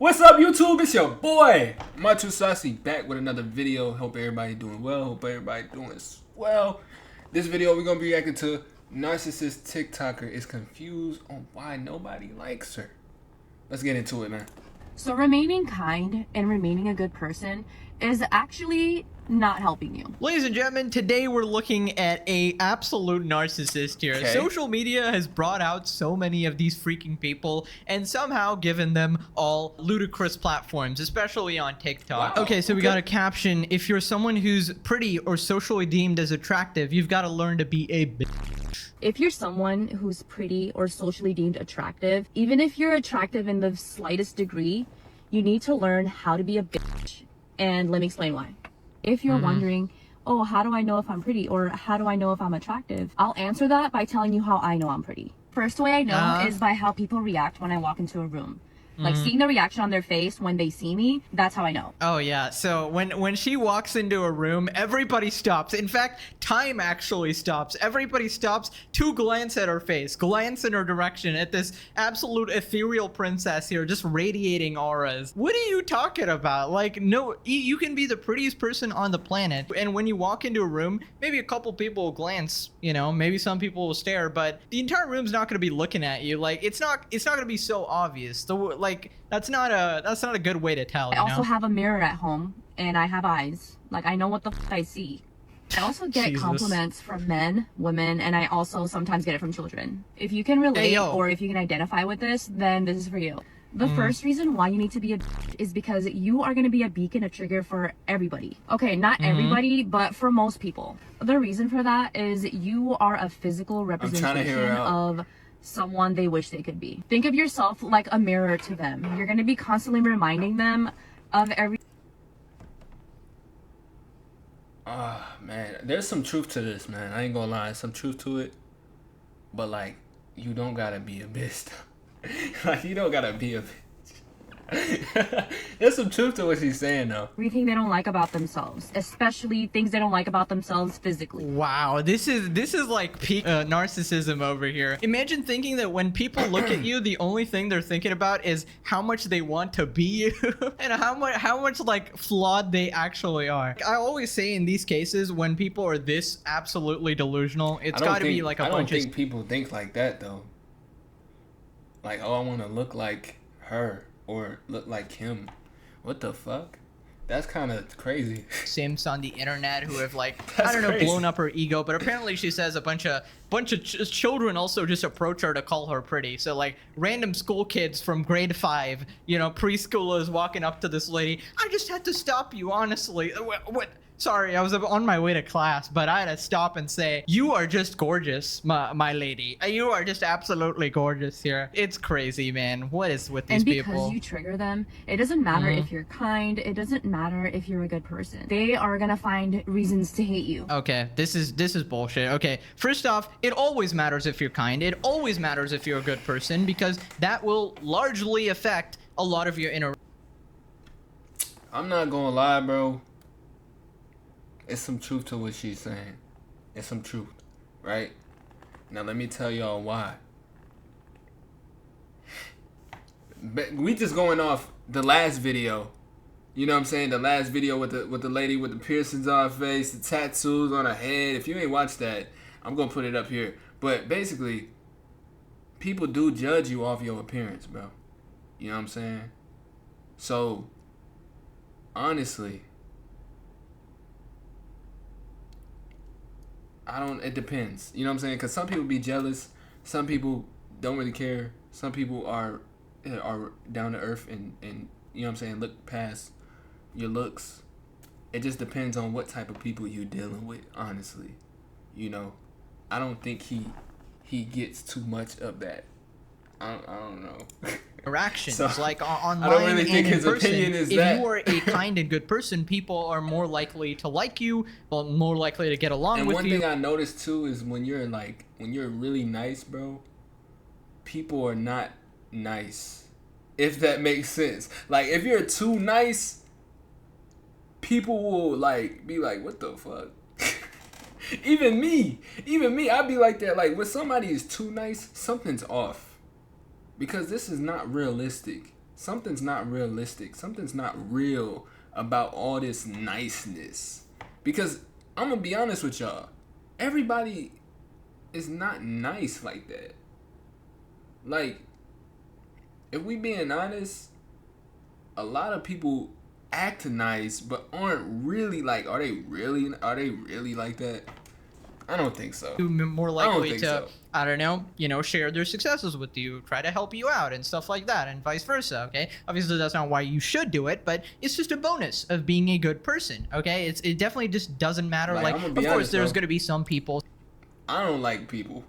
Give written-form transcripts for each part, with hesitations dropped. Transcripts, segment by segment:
What's up, YouTube? It's your boy, Machu Saucy, back with another video. Hope everybody doing well. Hope everybody doing well. This video, we're going to be reacting to narcissist TikToker is confused on why nobody likes her. Let's get into it, man. So remaining kind and remaining a good person is actually not helping you. Ladies and gentlemen, today we're looking at a absolute narcissist here. Okay. Social media has brought out so many of these freaking people and somehow given them all ludicrous platforms, especially on TikTok. Wow. Okay, so we got a caption. If you're someone who's pretty or socially deemed as attractive, you've got to learn to be a bitch. If you're someone who's pretty or socially deemed attractive, even if you're attractive in the slightest degree, you need to learn how to be a bitch. And let me explain why. If you're wondering, oh, how do I know if I'm pretty or how do I know if I'm attractive? I'll answer that by telling you how I know I'm pretty. First way I know is by how people react when I walk into a room. Like seeing the reaction on their face when they see me, that's how I know. Oh yeah, so when she walks into a room, everybody stops. In fact, time actually stops. Everybody stops to glance at her face, glance in her direction at this absolute ethereal princess here, just radiating auras. What are you talking about? Like, no, you can be the prettiest person on the planet, and when you walk into a room, maybe a couple people will glance, you know, maybe some people will stare, but the entire room's not going to be looking at you. Like, it's not going to be so obvious. That's not a good way to tell. I also have a mirror at home and I have eyes. Like, I know what the I see. I also get Jesus. compliments from men, women, and I also sometimes get it from children. If you can relate or if you can identify with this, then this is for you. The first reason why you need to be a bitch is because you are going to be a beacon, a trigger for everybody. Okay, not everybody, but for most people. The reason for that is you are a physical representation of someone they wish they could be. Think of yourself like a mirror to them. You're going to be constantly reminding them of every... Man, there's some truth to this, man. I ain't gonna lie, some truth to it. But like, you don't gotta be a bitch. Like, you don't gotta be a bitch. There's some truth to what she's saying, though. Everything they don't like about themselves, especially things they don't like about themselves physically. Wow, this is like peak narcissism over here. Imagine thinking that when people look at you, the only thing they're thinking about is how much they want to be you and how much like flawed they actually are. I always say in these cases, when people are this absolutely delusional, it's got to be like a bunch of... I don't think people think like that, though. Like, oh, I want to look like her or look like him. What the fuck? That's kind of crazy. Simps on the internet who have like That's I don't know crazy. blown up her ego, but apparently she says a bunch of children also just approach her to call her pretty. So like random school kids from grade 5, you know, preschoolers walking up to this lady. I just had to stop you, honestly. What? Sorry, I was on my way to class, but I had to stop and say, you are just gorgeous, my lady. You are just absolutely gorgeous here. It's crazy, man. What is with these people? And because you trigger them, it doesn't matter if you're kind, it doesn't matter if you're a good person. They are gonna find reasons to hate you. Okay, this is bullshit. Okay, first off, it always matters if you're kind. It always matters if you're a good person, because that will largely affect a lot of your inner... I'm not gonna lie, bro. It's some truth to what she's saying. It's some truth, right? Now let me tell y'all why. But we just going off the last video. You know what I'm saying? The last video with the lady with the piercings on her face, the tattoos on her head. If you ain't watched that, I'm gonna put it up here. But basically, people do judge you off your appearance, bro. You know what I'm saying? So, honestly, it depends. You know what I'm saying? Because some people be jealous. Some people don't really care. Some people are down to earth and you know what I'm saying, look past your looks. It just depends on what type of people you're dealing with, honestly. You know, I don't think he gets too much of that. I don't know. interactions, So, like online I don't really think and in his person. opinion is if that. you are a kind and good person, people are more likely to like you, well, more likely to get along And with one you. thing I noticed too is when you're really nice, bro, people are not nice. If that makes sense. Like, if you're too nice, people will like be like, what the fuck? Even me, I'd be like that. Like, when somebody is too nice, something's off. Because this is not realistic. something's not realistic. Something's not real about all this niceness. Because I'm gonna be honest with y'all, everybody is not nice like that. Like, if we being honest, a lot of people act nice but aren't really like, are they really like that? I don't think so. More likely to, so. I don't know, share their successes with you, try to help you out and stuff like that, and vice versa, okay? Obviously, that's not why you should do it, but it's just a bonus of being a good person, okay? It definitely just doesn't matter. Like of course, honest, there's going to be some people. I don't like people.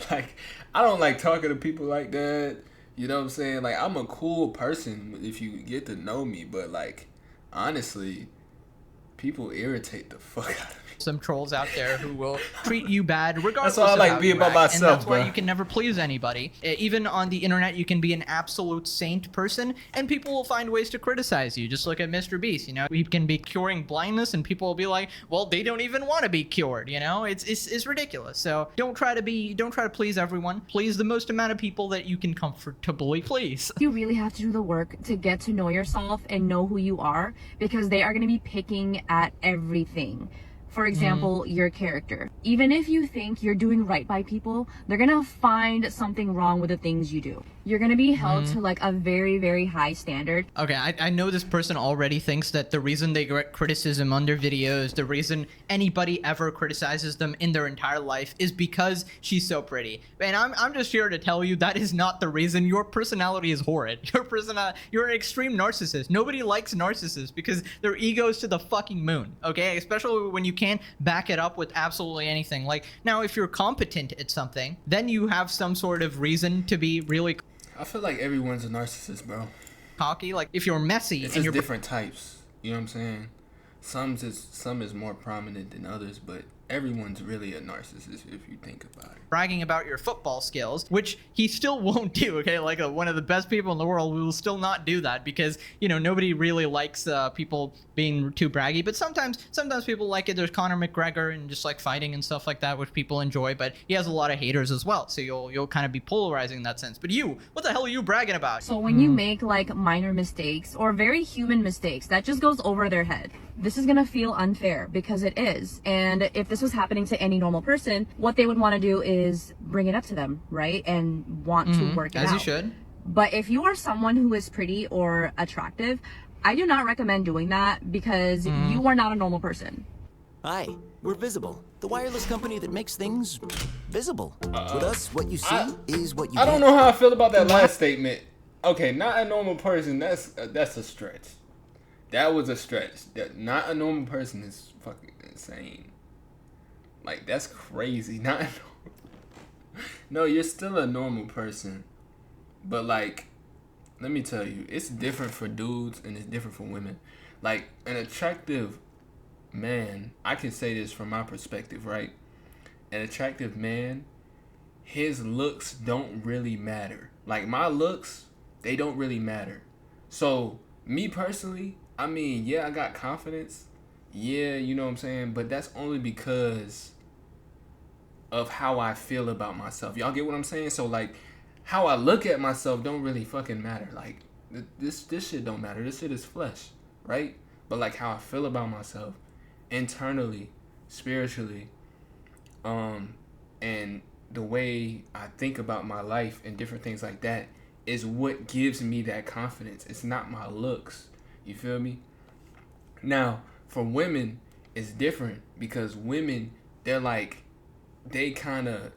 Like, I don't like talking to people like that. You know what I'm saying? Like, I'm a cool person if you get to know me, but, like, honestly, people irritate the fuck out of me. Some trolls out there who will treat you bad regardless. That's why I like of being by myself, and that's why bro. you can never please anybody. Even on the internet, you can be an absolute saint person, and people will find ways to criticize you. Just look at Mr. Beast. He can be curing blindness, and people will be like, "Well, they don't even want to be cured." It's ridiculous. So don't try to please everyone. Please the most amount of people that you can comfortably please. You really have to do the work to get to know yourself and know who you are, because they are going to be picking at everything. For example, your character. Even if you think you're doing right by people, they're gonna find something wrong with the things you do. You're gonna be held to like a very, very high standard. Okay, I know this person already thinks that the reason they get criticism on their videos, the reason anybody ever criticizes them in their entire life is because she's so pretty. And I'm just here to tell you that is not the reason. Your personality is horrid. You're an extreme narcissist. Nobody likes narcissists because their ego's to the fucking moon, okay? Especially when you can't back it up with absolutely anything. Like, now if you're competent at something, then you have some sort of reason to be really... I feel like everyone's a narcissist, bro. Cocky. Like, if you're messy it's and just you're different types. You know what I'm saying? Some is more prominent than others, but everyone's really a narcissist if you think about it. Bragging about your football skills, which he still won't do, okay? Like one of the best people in the world will still not do that because, nobody really likes people being too braggy, but sometimes people like it. There's Conor McGregor and just like fighting and stuff like that, which people enjoy, but he has a lot of haters as well, so you'll kind of be polarizing in that sense. But what the hell are you bragging about? So when you make like minor mistakes or very human mistakes, that just goes over their head. This is gonna feel unfair because it is. And if this was happening to any normal person, what they would want to do is bring it up to them, right? And want to work it out. As you should. But if you are someone who is pretty or attractive, I do not recommend doing that because you are not a normal person. Hi, we're Visible, the wireless company that makes things visible. With us, what you see is what you I don't know how I feel about that last statement. Okay, not a normal person, that's a stretch. That was a stretch. Not a normal person is fucking insane. Like, that's crazy. No, you're still a normal person. But, like, let me tell you, it's different for dudes and it's different for women. Like, an attractive man, I can say this from my perspective, right? An attractive man, his looks don't really matter. Like, my looks, they don't really matter. So, me personally, I mean, yeah, I got confidence. Yeah, you know what I'm saying? But that's only because of how I feel about myself. Y'all get what I'm saying? So, like, how I look at myself don't really fucking matter. Like, this shit don't matter. This shit is flesh, right? But, like, how I feel about myself internally, spiritually, and the way I think about my life and different things like that is what gives me that confidence. It's not my looks. You feel me? Now, for women, it's different because women, they're like, they kind of,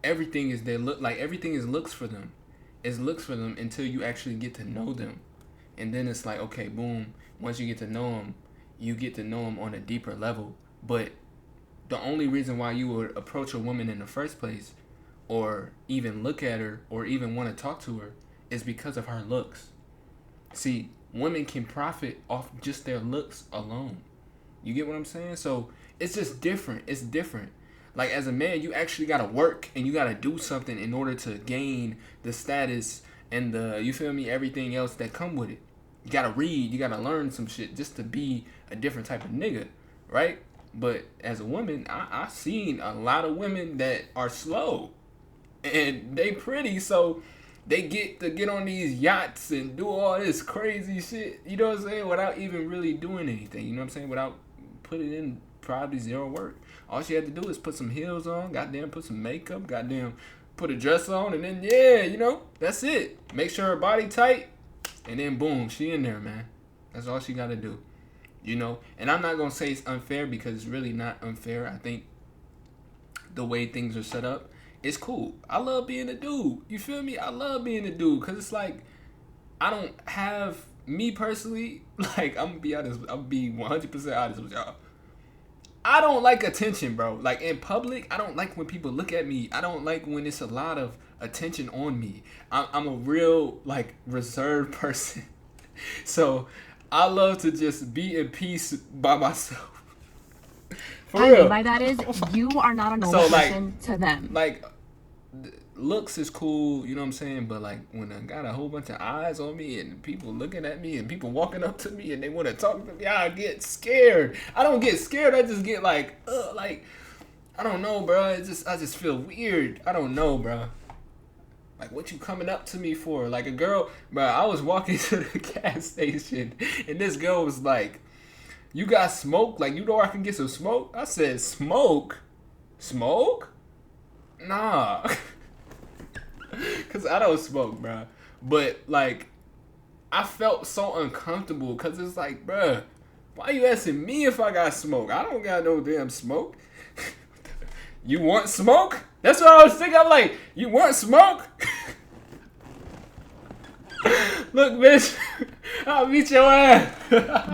everything is everything is looks for them. It's looks for them until you actually get to know them. And then it's like, okay, boom, once you get to know them, you get to know them on a deeper level. But the only reason why you would approach a woman in the first place or even look at her or even want to talk to her is because of her looks. See, women can profit off just their looks alone. You get what I'm saying? So it's just different. It's different. Like, as a man, you actually got to work and you got to do something in order to gain the status and you feel me, everything else that come with it. You got to read. You got to learn some shit just to be a different type of nigga, right? But as a woman, I've seen a lot of women that are slow and they pretty. So they get to get on these yachts and do all this crazy shit, you know what I'm saying, without even really doing anything, you know what I'm saying, without putting in probably zero work. All she had to do is put some heels on, goddamn, put some makeup, goddamn, put a dress on, and then, yeah, you know, that's it. Make sure her body tight, and then boom, she in there, man. That's all she got to do, you know. And I'm not going to say it's unfair because it's really not unfair. I think the way things are set up, it's cool. I love being a dude. You feel me? I love being a dude because it's like I don't have, me personally, like I'm going to be honest, I'm be 100% honest with y'all. I don't like attention, bro. Like in public, I don't like when people look at me. I don't like when it's a lot of attention on me. I'm a real like reserved person. So I love to just be in peace by myself. What I mean by that is you are not a normal person to them. Like, looks is cool, you know what I'm saying? But like when I got a whole bunch of eyes on me and people looking at me and people walking up to me and they want to talk to me, I get scared. I don't get scared. I just get like I don't know, bro. I just feel weird. I don't know, bro. Like, what you coming up to me for? Like a girl, bro. I was walking to the gas station and this girl was like, "You got smoke? Like, you know I can get some smoke?" I said, "Smoke? Smoke? Nah." Because I don't smoke, bro. But, like, I felt so uncomfortable because it's like, bro, why you asking me if I got smoke? I don't got no damn smoke. You want smoke? That's what I was thinking. I'm like, you want smoke? Look, bitch, I'll beat your ass.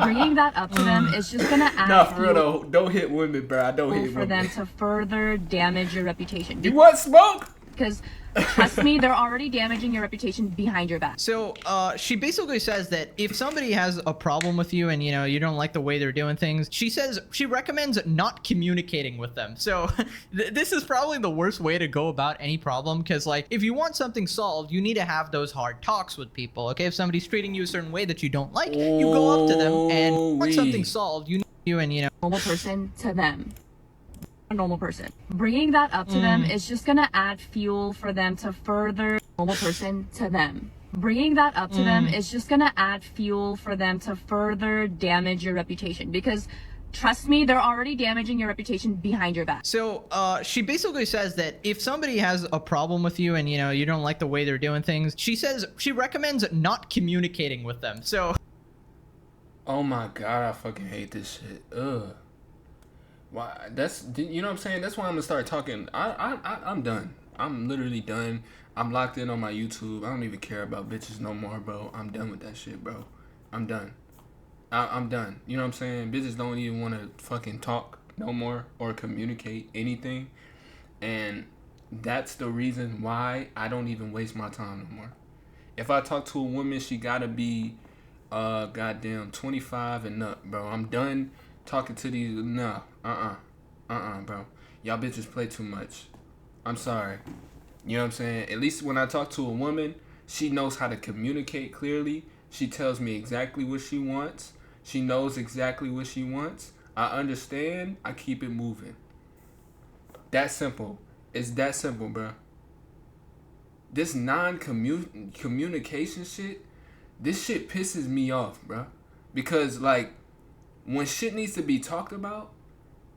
Bringing that up to them is just gonna add nah, for real though, don't hit women, bro. I don't hit women. For them to further damage your reputation. You want smoke? Because trust me, they're already damaging your reputation behind your back. So she basically says that if somebody has a problem with you and you know you don't like the way they're doing things, she says she recommends not communicating with them. So this is probably the worst way to go about any problem, because like if you want something solved, you need to have those hard talks with people. Okay, if somebody's treating you a certain way that you don't like, you go up to them and want something solved. You and you know normal person to them. A normal person. Bringing that up to them is just gonna add fuel for them to further normal person to them. Bringing that up to them is just gonna add fuel for them to further damage your reputation, because trust me, they're already damaging your reputation behind your back. So she basically says that if somebody has a problem with you and you know you don't like the way they're doing things, she says she recommends not communicating with them. So oh my god, I fucking hate this shit. Ugh. Why? That's, you know what I'm saying? That's why I'm gonna start talking. I'm done. I'm literally done. I'm locked in on my YouTube. I don't even care about bitches no more, bro. I'm done with that shit, bro. I'm done. I'm done. You know what I'm saying? Bitches don't even want to fucking talk no more or communicate anything, and that's the reason why I don't even waste my time no more. If I talk to a woman, she gotta be, goddamn 25 and up, bro. I'm done talking to these. No. Bro. Y'all bitches play too much. I'm sorry. You know what I'm saying? At least when I talk to a woman, she knows how to communicate clearly. She tells me exactly what she wants. She knows exactly what she wants. I understand. I keep it moving. That simple. It's that simple, bro. This non-communication shit, this shit pisses me off, bro. Because, like, when shit needs to be talked about,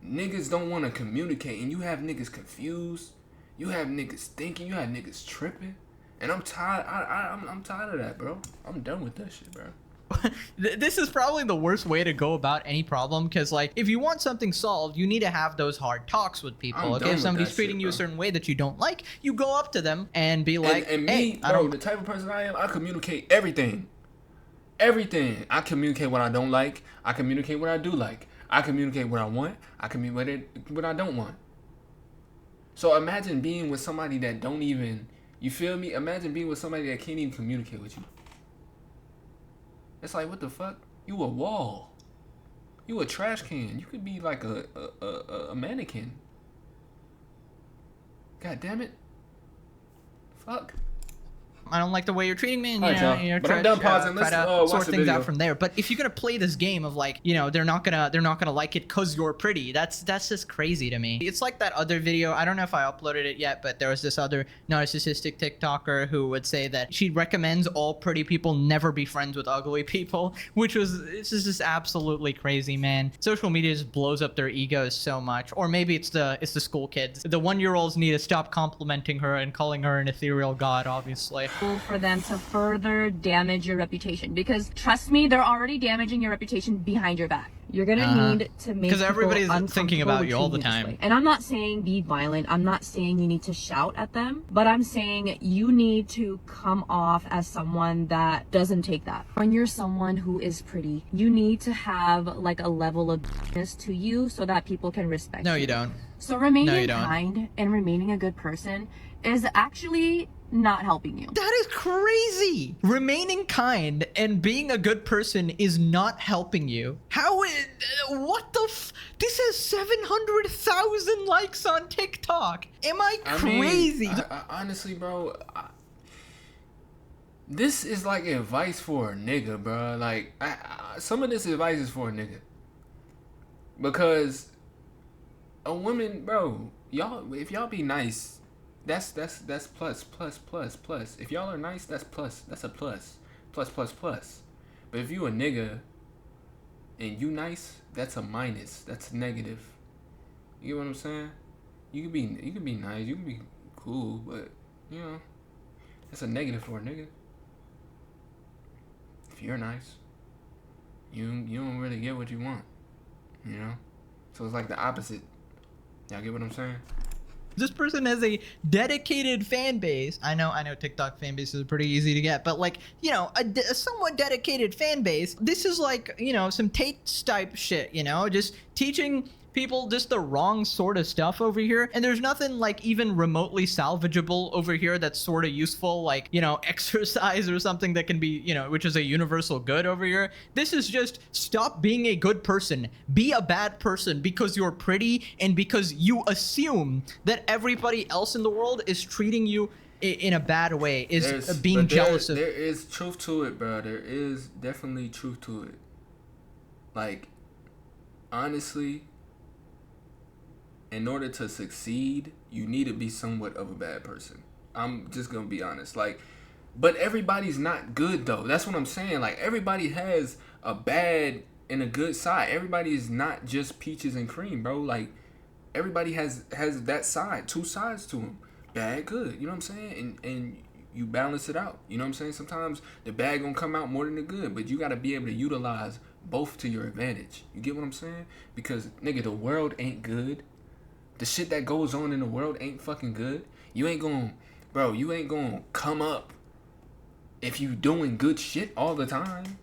niggas don't want to communicate, and you have niggas confused, you have niggas thinking, you have niggas tripping, and I'm tired. I'm tired of that, bro. I'm done with that shit, bro. This is probably the worst way to go about any problem, because like if you want something solved, you need to have those hard talks with people. Okay, if somebody's treating you a certain way that you don't like, you go up to them and be like, and me, hey, bro, the type of person I am, I communicate everything. Everything. I communicate what I don't like. I communicate what I do like. I communicate what I want. I communicate what I don't want. So imagine being with somebody that don't even, you feel me? Imagine being with somebody that can't even communicate with you. It's like, what the fuck? You a wall. You a trash can. You could be like a mannequin. God damn it. Fuck. I don't like the way you're treating me, and All right, y'all. you know, But I'm done pausing. Let's try to watch sort the things video. out from there. But if you're gonna play this game of like, you know, they're not gonna like it because you're pretty, that's just crazy to me. It's like that other video, I don't know if I uploaded it yet, but there was this other narcissistic TikToker who would say that she recommends all pretty people never be friends with ugly people, which was, it's just absolutely crazy, man. Social media just blows up their egos so much. Or maybe it's the school kids. The 1-year-olds need to stop complimenting her and calling her an ethereal god, obviously. For them to further damage your reputation, because trust me, they're already damaging your reputation behind your back. You're gonna need to make, because everybody's thinking about you all the treating you this time. way. And I'm not saying be violent. I'm not saying you need to shout at them, but I'm saying you need to come off as someone that doesn't take that. When you're someone who is pretty, you need to have like a level of ness to you so that people can respect you. No, you don't. So remaining No, you don't. kind and remaining a good person is actually not helping you. That is crazy. Remaining kind and being a good person is not helping you. How is, what the this has 700,000 likes on TikTok. Am I crazy? I honestly, bro, this is like advice for a nigga, bro. Like, some of this advice is for a nigga. Because a woman, bro, y'all, if y'all be nice, that's plus. If y'all are nice, that's plus. That's a plus. Plus. But if you a nigga and you nice, that's a minus. That's negative. You get what I'm saying? You can be nice, you can be cool, but you know, that's a negative for a nigga. If you're nice, you don't really get what you want. You know? So it's like the opposite. Y'all get what I'm saying? This person has a dedicated fan base. I know TikTok fan bases are pretty easy to get, but like, you know, a somewhat dedicated fan base. This is like, you know, some Tate type shit, you know, just teaching people just the wrong sort of stuff over here. And there's nothing like even remotely salvageable over here that's sort of useful, like, you know, exercise or something that can be, you know, which is a universal good over here. This is just stop being a good person. Be a bad person because you're pretty and because you assume that everybody else in the world is treating you in a bad way, is being jealous of. There is truth to it, bro. There is definitely truth to it. Like, honestly, in order to succeed, you need to be somewhat of a bad person. I'm just gonna be honest. Like, but everybody's not good though. That's what I'm saying. Like, everybody has a bad and a good side. Everybody is not just peaches and cream, bro. Like, everybody has that side, two sides to them. Bad, good. You know what I'm saying? And you balance it out. You know what I'm saying? Sometimes the bad gonna come out more than the good, but you gotta be able to utilize both to your advantage. You get what I'm saying? Because nigga, the world ain't good. The shit that goes on in the world ain't fucking good. You ain't gonna come up if you doing good shit all the time.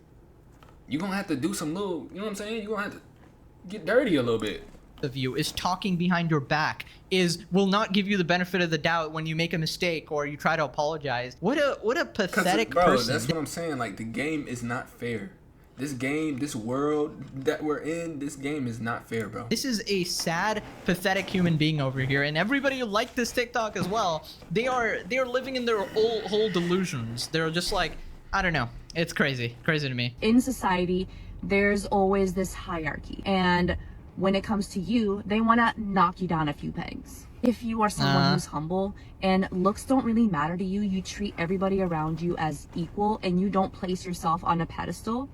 You gonna have to do some little, you know what I'm saying? You gonna have to get dirty a little bit. Of you is talking behind your back, will not give you the benefit of the doubt when you make a mistake or you try to apologize. What a pathetic person. That's what I'm saying. Like, the game is not fair. This game, this world that we're in, this game is not fair, bro. This is a sad, pathetic human being over here, and everybody who liked this TikTok as well, they are living in their whole delusions. They're just like, I don't know. It's crazy to me. In society, there's always this hierarchy, and when it comes to you, they want to knock you down a few pegs. If you are someone who's humble and looks don't really matter to you, you treat everybody around you as equal, and you don't place yourself on a pedestal.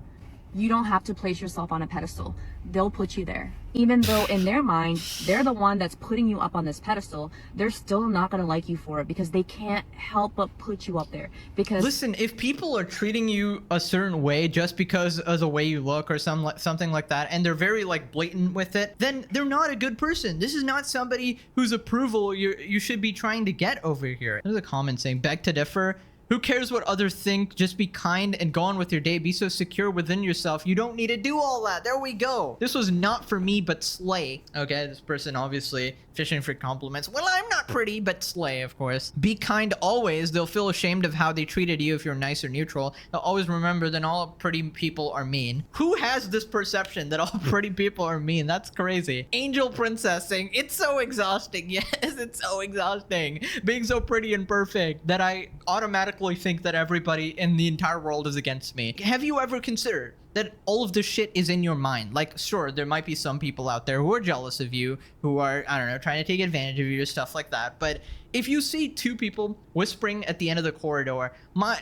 You don't have to place yourself on a pedestal. They'll put you there. Even though in their mind, they're the one that's putting you up on this pedestal, they're still not going to like you for it because they can't help but put you up there. Because listen, if people are treating you a certain way just because of the way you look or something like that, and they're very like blatant with it, then they're not a good person. This is not somebody whose approval you should be trying to get over here. There's a comment saying, beg to differ. Who cares what others think? Just be kind and go on with your day. Be so secure within yourself. You don't need to do all that. There we go. This was not for me, but slay. Okay, this person obviously fishing for compliments. Well, I'm not pretty, but slay, of course. Be kind always. They'll feel ashamed of how they treated you if you're nice or neutral. They'll always remember that all pretty people are mean. Who has this perception that all pretty people are mean? That's crazy. Angel Princess saying, it's so exhausting. Yes, it's so exhausting. Being so pretty and perfect that I automatically automatically think that everybody in the entire world is against me. Have you ever considered that all of this shit is in your mind? Like, sure, there might be some people out there who are jealous of you, who are, I don't know, trying to take advantage of you, stuff like that. But if you see two people whispering at the end of the corridor,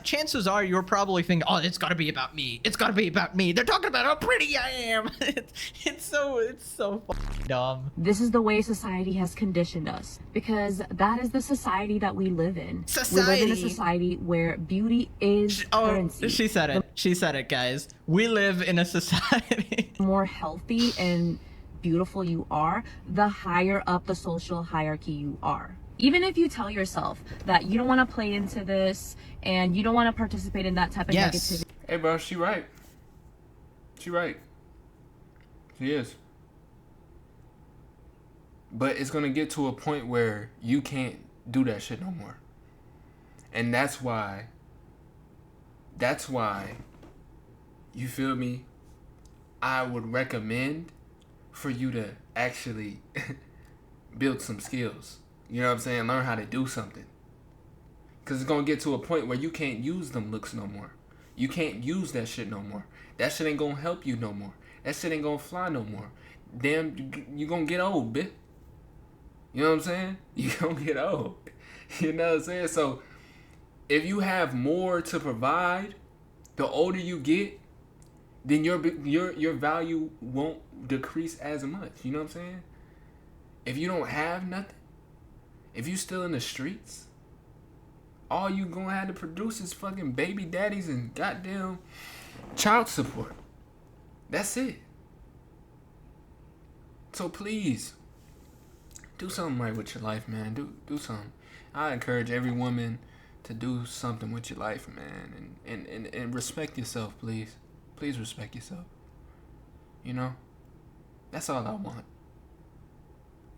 chances are you're probably thinking, oh, it's gotta be about me. It's gotta be about me. They're talking about how pretty I am. It's so fucking dumb. This is the way society has conditioned us, because that is the society that we live in. We live in a society where beauty is currency. She said it. She said it, guys. We live in a society. The more healthy and beautiful you are, the higher up the social hierarchy you are. Even if you tell yourself that you don't want to play into this and you don't want to participate in that type of negativity. Hey, bro, she right. She right. She is. But it's going to get to a point where you can't do that shit no more. And that's why, you feel me? I would recommend for you to actually build some skills. You know what I'm saying? Learn how to do something. Because it's going to get to a point where you can't use them looks no more. You can't use that shit no more. That shit ain't going to help you no more. That shit ain't going to fly no more. Damn, you going to get old, bitch. You know what I'm saying? You going to get old. You know what I'm saying? So, if you have more to provide, the older you get, then your value won't decrease as much. You know what I'm saying? If you don't have nothing, if you still in the streets, all you gonna have to produce is fucking baby daddies and goddamn child support. That's it. So please, do something right with your life, man. Do something. I encourage every woman to do something with your life, man, and respect yourself, please. Please respect yourself. You know? That's all I want.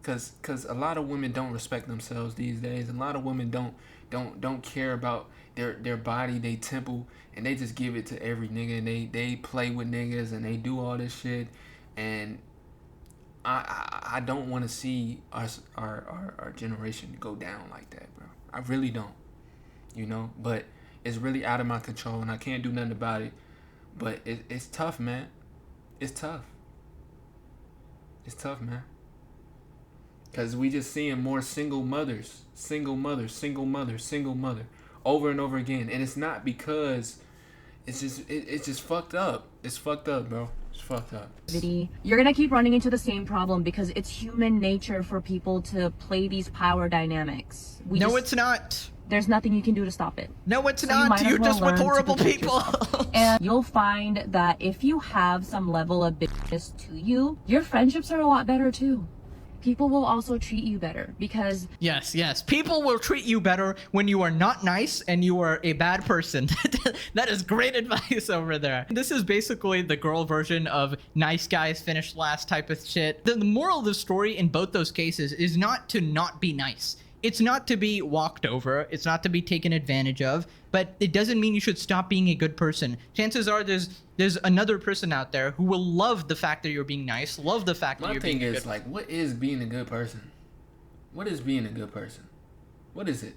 Cause a lot of women don't respect themselves these days. A lot of women don't care about their body, they temple, and they just give it to every nigga, and they play with niggas and they do all this shit. And I don't want to see our generation go down like that, bro. I really don't. You know, but it's really out of my control and I can't do nothing about it. But it's tough, man. It's tough. It's tough, man. Because we just seeing more single mothers, over and over again. And it's not because it's just fucked up. It's fucked up, bro. It's fucked up. You're going to keep running into the same problem because it's human nature for people to play these power dynamics. It's not. There's nothing you can do to stop it. No, it's not. You're just with horrible people. And you'll find that if you have some level of bitchiness to you, your friendships are a lot better too. People will also treat you better because... Yes. People will treat you better when you are not nice and you are a bad person. That is great advice over there. This is basically the girl version of nice guys finish last type of shit. The moral of the story in both those cases is not to not be nice. It's not to be walked over. It's not to be taken advantage of. But it doesn't mean you should stop being a good person. Chances are there's another person out there who will love the fact that you're being nice, love the fact that you're being good. My thing is, like, what is being a good person? What is being a good person? What is it?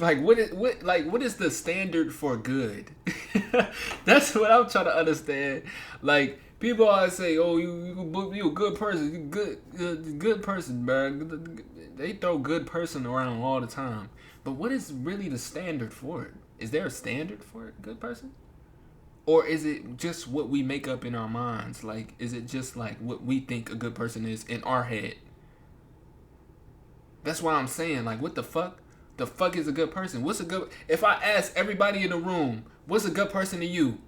Like, what is the standard for good? That's what I'm trying to understand. Like, people always say, "Oh, you a good person, you good person, man." They throw good person around all the time. But what is really the standard for it? Is there a standard for a good person? Or is it just what we make up in our minds? Like, is it just like what we think a good person is in our head? That's why I'm saying, like, what the fuck? The fuck is a good person? What's a good... If I ask everybody in the room, what's a good person to you?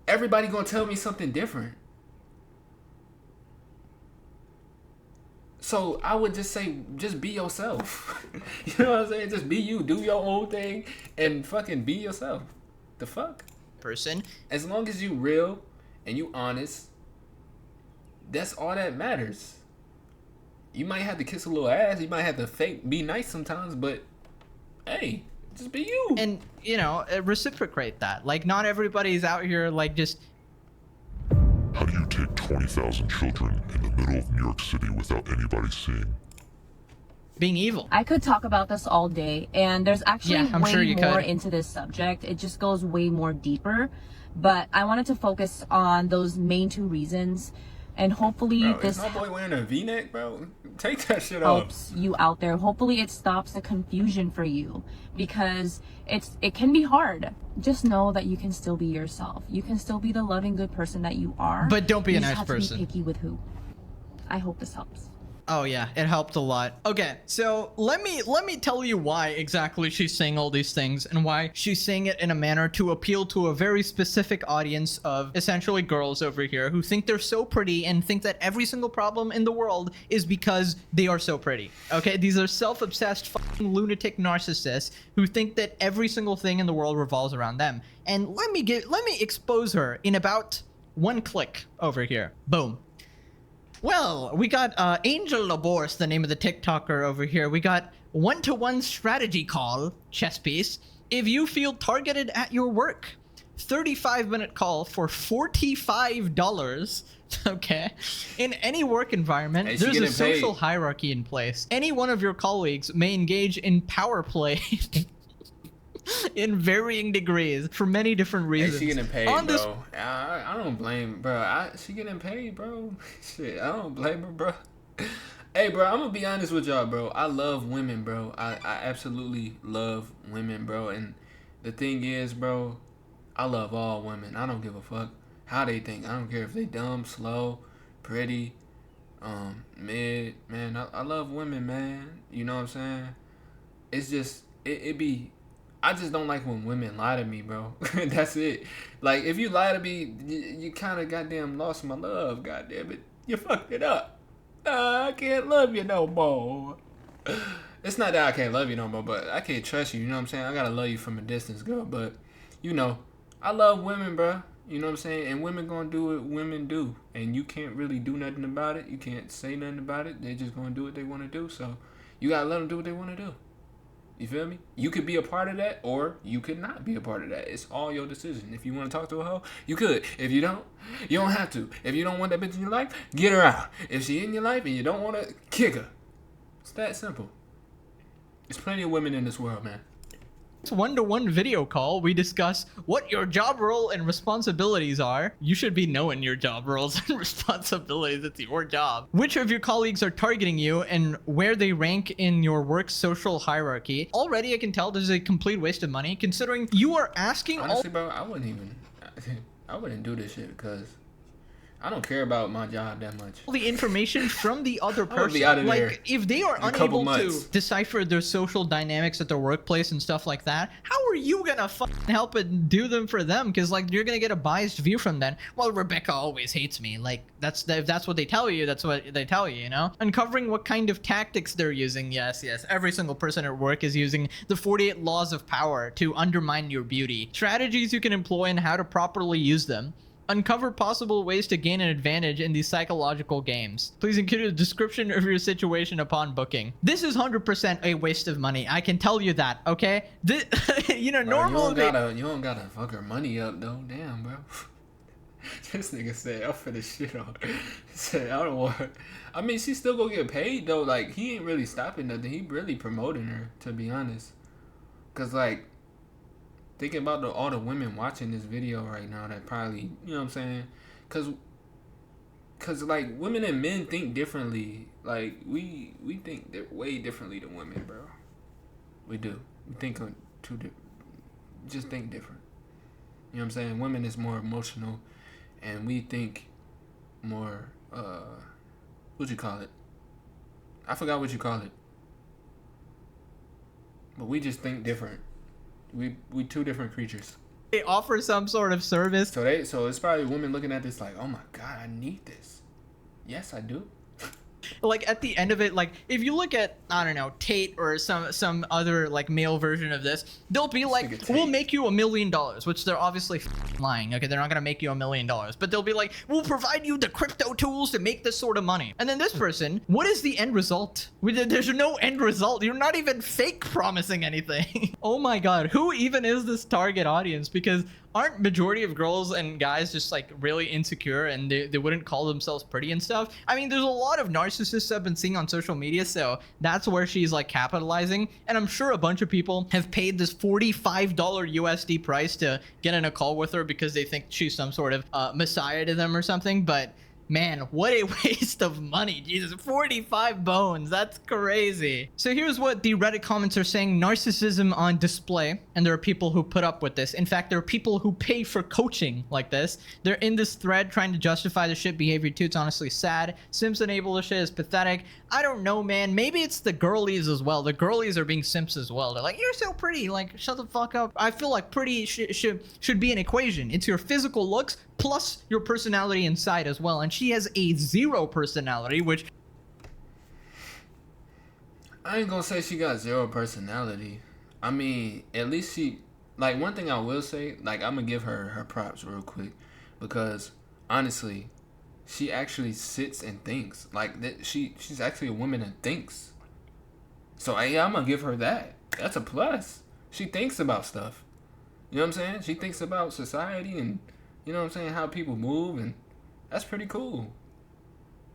Everybody gonna tell me something different. So I would just say, just be yourself. You know what I'm saying? Just be you. Do your own thing and fucking be yourself. The fuck? Person. As long as you real and you honest, that's all that matters. You might have to kiss a little ass. You might have to fake be nice sometimes, but hey, just be you. And, you know, reciprocate that. Like, not everybody's out here, like, just... How do you take 20,000 children in the middle of New York City without anybody seeing? being evil. I could talk about this all day, and there's actually I'm way sure you more could. into this subject. It just goes way more deeper, but I wanted to focus on those main 2 reasons, and hopefully Bro, this is my boy wearing a V-neck, bro? Take that shit off. helps you out there. Hopefully it stops the confusion for you, because it can be hard. Just know that you can still be yourself. You can still be the loving, good person that you are. But don't be You a just nice have person. to be picky with who. I hope this helps. Oh yeah, it helped a lot. Okay, so let me tell you why exactly she's saying all these things and why she's saying it in a manner to appeal to a very specific audience of essentially girls over here who think they're so pretty and think that every single problem in the world is because they are so pretty. Okay, these are self-obsessed fucking lunatic narcissists who think that every single thing in the world revolves around them. And let me expose her in about 1 click over here. Boom. Well, we got Angel Labors, the name of the TikToker over here. We got 1-to-1 strategy call, chess piece, if you feel targeted at your work. 35-minute call for $45. Okay. In any work environment, Hey, she there's a getting social paid. hierarchy in place. Any one of your colleagues may engage in power play in varying degrees for many different Hey, reasons. she getting paid, On bro. this I don't blame, bro. She getting paid, bro. Shit, I don't blame her, bro. Hey, bro, I'm gonna be honest with y'all, bro. I love women, bro. I absolutely love women, bro. And the thing is, bro, I love all women. I don't give a fuck how they think. I don't care if they dumb, slow, pretty, mid. Man, I love women, man. You know what I'm saying? It's just I just don't like when women lie to me, bro. That's it. Like, if you lie to me, you kind of goddamn lost my love, goddamn it. You fucked it up. I can't love you no more. It's not that I can't love you no more, but I can't trust you, you know what I'm saying? I gotta love you from a distance, girl, but, you know, I love women, bro. You know what I'm saying? And women gonna do what women do. And you can't really do nothing about it. You can't say nothing about it. They just gonna do what they want to do. So, you gotta let them do what they want to do. You feel me? You could be a part of that, or you could not be a part of that. It's all your decision. If you want to talk to a hoe, you could. If you don't, you don't have to. If you don't want that bitch in your life, get her out. If she in your life and you don't want to, kick her. It's that simple. There's plenty of women in this world, man. 1-to-1 video call, we discuss what your job role and responsibilities are. You should be knowing your job roles and responsibilities. It's your job. Which of your colleagues are targeting you and where they rank in your work social hierarchy. Already, I can tell this is a complete waste of money, considering you are asking Honestly, bro, I wouldn't do this shit because I don't care about my job that much. all the information from the other would person. be out of there Like, if they are in a couple unable to months. decipher their social dynamics at their workplace and stuff like that, how are you gonna fucking help and do them for them? Because, like, you're gonna get a biased view from them. Well, Rebecca always hates me. Like, if that's what they tell you, that's what they tell you, you know? Uncovering what kind of tactics they're using. Yes. Every single person at work is using the 48 laws of power to undermine your beauty. Strategies you can employ and how to properly use them. Uncover possible ways to gain an advantage in these psychological games. Please include a description of your situation upon booking. This is 100% a waste of money. I can tell you that, okay? You know, Bro, normally... you don't gotta fuck her money up, though. Damn, bro. This nigga said, I'm finna shit on her. He said, I don't want her. I mean, she still gonna get paid, though. Like, he ain't really stopping nothing. He really promoting her, to be honest. Because, like, thinking about all the women watching this video right now that probably, you know what I'm saying? Cause like, women and men think differently. Like, we think way differently than women, bro. We do. We think on just think different. You know what I'm saying? Women is more emotional, and we think more, what'd you call it? I forgot what you call it. But we just think different. We two different creatures. They offer some sort of service. So it's probably women looking at this like, oh my god, I need this. Yes, I do. Like, at the end of it, like, if you look at, I don't know, Tate or some other, like, male version of this, they'll be like, we'll make you $1 million, which they're obviously lying. Okay, they're not gonna make you $1 million, but they'll be like, we'll provide you the crypto tools to make this sort of money. And then this person, what is the end result? There's no end result. You're not even fake promising anything. Oh my god, who even is this target audience? Because aren't majority of girls and guys just like really insecure and they wouldn't call themselves pretty and stuff? I mean, there's a lot of narcissists I've been seeing on social media, so that's where she's like capitalizing. And I'm sure a bunch of people have paid this $45 USD price to get in a call with her because they think she's some sort of messiah to them or something. But man, what a waste of money. Jesus, 45 bones. That's crazy. So here's what the Reddit comments are saying. Narcissism on display. And there are people who put up with this. In fact, there are people who pay for coaching like this. They're in this thread trying to justify the shit behavior too. It's honestly sad. Simps enable the shit is pathetic. I don't know, man. Maybe it's the girlies as well. The girlies are being simps as well. They're like, you're so pretty. Like, shut the fuck up. I feel like pretty should be an equation. It's your physical looks plus your personality inside as well. And she has a 0 personality, which... I ain't gonna say she got 0 personality. I mean, at least she... Like, one thing I will say, like, I'm gonna give her props real quick. Because, honestly, she actually sits and thinks. Like, she's actually a woman that thinks. So, yeah, I'm gonna give her that. That's a plus. She thinks about stuff. You know what I'm saying? She thinks about society and... You know what I'm saying? How people move, and that's pretty cool.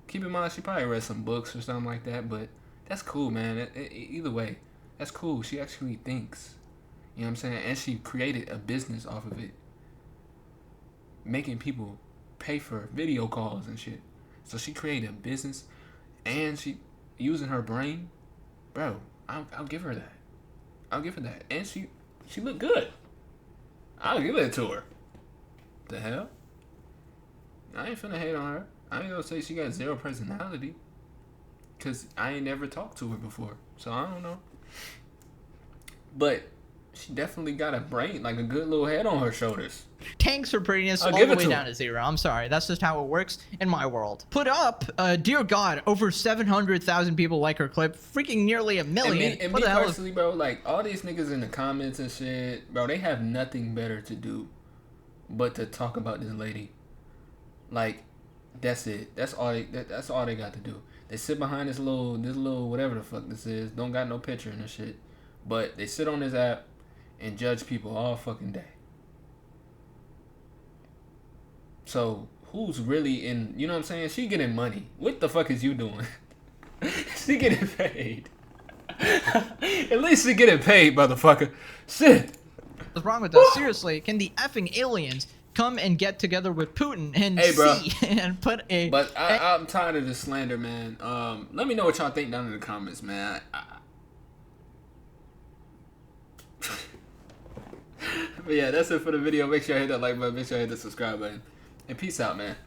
Keep in mind, she probably read some books or something like that, but that's cool, man. Either way, that's cool. She actually thinks. You know what I'm saying? And she created a business off of it. Making people pay for video calls and shit. So she created a business, and she using her brain. Bro, I'll give her that. I'll give her that. And she looked good. I'll give it to her. The hell? I ain't finna hate on her. I ain't gonna say she got 0 personality. Cause I ain't never talked to her before. So I don't know. But she definitely got a brain, like a good little head on her shoulders. Tanks her prettiness all the way down to 0. I'm sorry. That's just how it works in my world. Put up, dear God, over 700,000 people like her clip. Freaking nearly a million. And me personally, bro, like all these niggas in the comments and shit, bro, they have nothing better to do but to talk about this lady. Like, that's it. That's all they got to do. They sit behind this little whatever the fuck this is. Don't got no picture and this shit. But they sit on this app and judge people all fucking day. So who's really in, you know what I'm saying? She getting money. What the fuck is you doing? She getting paid. At least she getting paid, motherfucker. Shit. What's wrong with us? Seriously, can the effing aliens come and get together with Putin and see and put a... But I'm tired of this slander, man. Let me know what y'all think down in the comments, man. But yeah, that's it for the video. Make sure you hit that like button. Make sure you hit the subscribe button. And peace out, man.